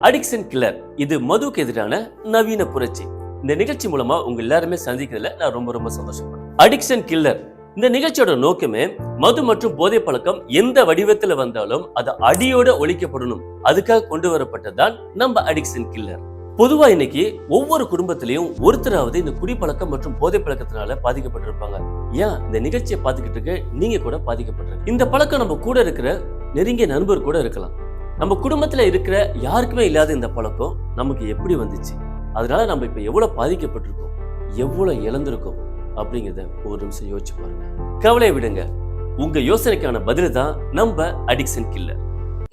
Addiction killer இது மதுக்கு எதிரான நவீன புரட்சி. இந்த நிகழ்ச்சி மூலமா உங்க எல்லாருமே சந்திக்கிறதுல நான் ரொம்ப சந்தோஷப்படுறேன். அடிக்ஷன் கில்லர் இந்த நிகழ்ச்சியோட நோக்கமே மது மற்றும் போதை பழக்கம் எந்த வடிவத்துல வந்தாலும் அது அடியோட ஒழிக்கப்படணும், அதுக்காக கொண்டு வரப்பட்டதுதான் நம்ம அடிக்ஷன் கில்லர். பொதுவா இன்னைக்கு ஒவ்வொரு குடும்பத்திலையும் ஒருத்தராவது இந்த குடிப்பழக்கம் மற்றும் போதை பழக்கத்தினால பாதிக்கப்பட்டிருப்பாங்க. ஏன் இந்த நிகழ்ச்சியை பார்த்துக்கிட்டு இருக்க நீங்க கூட பாதிக்கப்பட்டிருக்க. இந்த பழக்கம் நம்ம கூட இருக்கிற நெருங்கிய நண்பர் கூட இருக்கலாம். நம்ம குடும்பத்துல இருக்கிற யாருக்குமே இல்லாத இந்த பழக்கம் நமக்கு எப்படி வந்துச்சு, அதனால நம்ம இப்ப எவ்வளவு பாதிக்கப்பட்டிருக்கோம், எவ்வளவு இழந்திருக்கோம் அப்படிங்கிறத ஒரு நிமிஷம் யோசிச்சு பாருங்க. கவலை விடுங்க, உங்க யோசனைக்கான பதில் தான் நம்ம அடிக்ஷன் கில்லர்.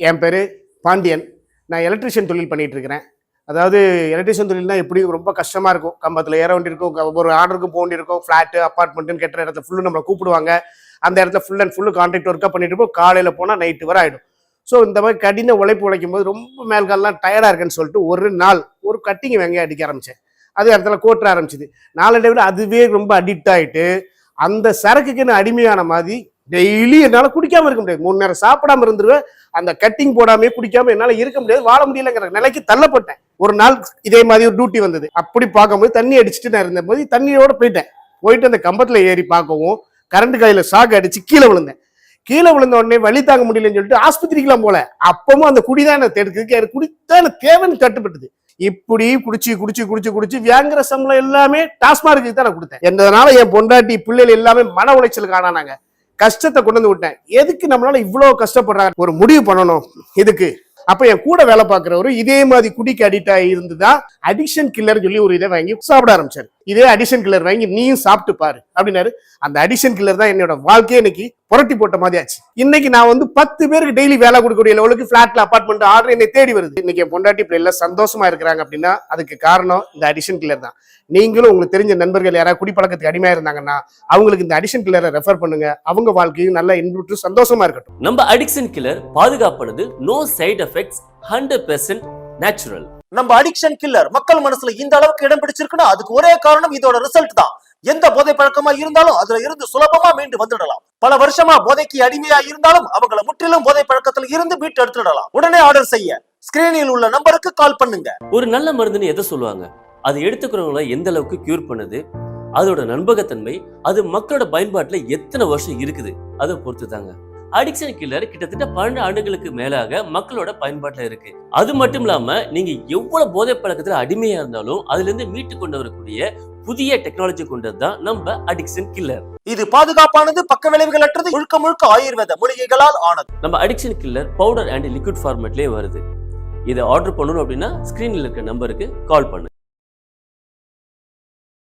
என் பேரு பாண்டியன். நான் எலக்ட்ரிஷியன் தொழில் பண்ணிட்டு இருக்கிறேன். அதாவது எலக்ட்ரிஷியன் தொழில்னா எப்படி ரொம்ப கஷ்டமா இருக்கும். கம்பத்தில் ஏற வேண்டியிருக்கும், ஒரு ஆர்டருக்கும் போக வேண்டியிருக்கும், ஃப்ளாட்டு அப்பார்ட்மெண்ட்டுன்னு கெட்டுற இடத்துல ஃபுல்லு நம்மளை கூப்பிடுவாங்க. அந்த இடத்துல ஃபுல் அண்ட் ஃபுல்லு கான்ட்ராக்ட் ஒர்க்காக பண்ணிட்டு இருப்போம். காலையில் போனால் நைட்டு வரை ஆகிடும். ஸோ இந்த மாதிரி கடின உழைப்பு உழைக்கும் போது ரொம்ப மேல்காலெலாம் டயர்டாக இருக்குன்னு சொல்லிட்டு ஒரு நாள் ஒரு கட்டிங் வெங்காயம் அடிக்க ஆரம்பித்தேன். அது இடத்துல கோட்டுற ஆரம்பிச்சிது. நாளடைவில் அதுவே ரொம்ப அடிக்ட் ஆகிட்டு அந்த சரக்குக்குன்னு அடிமையான மாதிரி டெய்லி என்னால் குடிக்காமல் இருக்க முடியாது. 3 நேரம் சாப்பிடாம இருந்துருவேன். அந்த கட்டிங் போடாமே குடிக்காமல் என்னால் இருக்க முடியாது, வாழ முடியலைங்கிற நிலைக்கு தள்ளப்பட்டேன். ஒரு நாள் இதே மாதிரி ஒரு டியூட்டி வந்தது. அப்படி பார்க்கும்போது தண்ணி அடிச்சுட்டு நான் இருந்த போது தண்ணியோட போயிட்டு அந்த கம்பத்தில் ஏறி பார்க்கவும் கரண்ட் கையில் ஷாக் அடிச்சு கீழே விழுந்தேன். கீழே விழுந்த உடனே வலி தாங்க முடியலன்னு சொல்லிட்டு ஆஸ்பத்திரிக்கெல்லாம் போல. அப்பவும் அந்த குடிதான் எனக்கு எடுக்குது, குடித்தான் எனக்கு தேவைன்னு கட்டுப்பட்டது. இப்படி குடிச்சு வியாங்கிற சம்பளம் எல்லாமே டாஸ்மார்க்கு தான் நான் கொடுத்தேன். என்றதுனால என் பொண்டாட்டி பிள்ளைகள் எல்லாமே மன உளைச்சலுக்கு ஆனானாங்க. கஷ்டத்தை கொண்டு வந்து விட்டேன். எதுக்கு நம்மளால இவ்வளவு கஷ்டப்படுறாங்க, ஒரு முடிவு பண்ணணும் இதுக்கு. அப்ப என் கூட வேலை பார்க்கிறவரு இதே மாதிரி குடிக்கு அடிக்ட் ஆகி இருந்துதான் அடிக்ஷன் கில்லர் சொல்லி ஒரு இதை வாங்கி சாப்பிட ஆரம்பிச்சாரு. இதே அடிக்ஷன் கில்லர் வாங்கி நீயும் சாப்பிட்டு பாரு அப்படின்னாரு. அந்த அடிக்ஷன் கில்லர் தான் என்னோட வாழ்க்கையை இன்னைக்கு புரட்டி போட்ட மாதிரி ஆச்சு. இன்னைக்கு நான் 10 பேருக்கு டெய்லி வேலை கொடுக்கக்கூடிய லெவலுக்கு ஃபிளாட்ல அபார்ட்மெண்ட் ஆர்டர் என்னை தேடி வருது. இன்னைக்கு என் பொண்டாட்டி இப்ப எல்லாம் சந்தோஷமா இருக்கிறாங்க அப்படின்னா அதுக்கு காரணம் இந்த அடிக்ஷன் கில்லர் தான். நீங்களும் உங்களுக்கு தெரிஞ்ச நண்பர்கள் யாராவது குடிப்பழக்கத்துக்கு அடிமையா இருந்தாங்கன்னா அவங்களுக்கு இந்த அடிக்ஷன் கில்லரை ரெஃபர் பண்ணுங்க. அவங்க வாழ்க்கையும் நல்லா இன்புற்று சந்தோஷமா இருக்கட்டும். நம்ம அடிக்ஷன் கில்லர் பாதுகாப்பானது, நோ சைடு எஃபெக்ட்ஸ், 100% நேச்சுரல். நம்ம அடிக்ஷன் கில்லர் மக்கள் மனசுல இந்த அளவுக்கு இடம் பிடிச்சிருக்குன்னா அதுக்கு ஒரே காரணம் இதோட ரிசல்ட் தான். எந்த போதை பழக்கமா இருந்தாலும் அதுல இருந்து சுலபமா மீண்டு வந்துடலாம். பல வருஷமா போதைக்கு அடிமையா இருந்தாலும் அவங்கள முற்றிலும் போதை பழக்கத்துல இருந்து மீட்டு எடுத்துடலாம். உடனே ஆர்டர் செய்ய ஸ்கிரீனில் உள்ள நம்பருக்கு கால் பண்ணுங்க. ஒரு நல்ல மருந்துன்னு எதை சொல்லுவாங்க, அது எடுத்துக்கிறவங்கள எந்த அளவுக்கு கியூர் பண்ணுது, அதோட நம்பகத்தன்மை, அது மக்களோட பயன்பாட்டுல எத்தனை வருஷம் இருக்குது, அதை பொறுத்து தாங்க. அடிக்ஷன் கில்லர் கிட்டத்தட்ட 12 ஆண்டுகளுக்கு மேலாக மக்களோட பயன்பாட்டுல இருக்கு. அது மட்டும் இல்லாம நீங்க எவ்வளவு போதை பழக்கத்துல அடிமையா இருந்தாலும் அதுல இருந்து மீட்டு கொண்டு வரக்கூடிய புதிய டெக்னாலஜி கொண்டதுதான் நம்ம அடிக்ஷன் கில்லர். இது பாதுகாப்பானது, பக்க விளைவுகள் அற்றது, முழுக்க ஆயுர்வேத மூலிகைகளால் ஆனது. நம்ம addiction killer powder and liquid ஃபார்மேட்லயே வருது. இதை ஆர்டர் பண்ணணும் அப்படின்னா ஸ்கிரீன்ல இருக்க நம்பருக்கு கால் பண்ணு.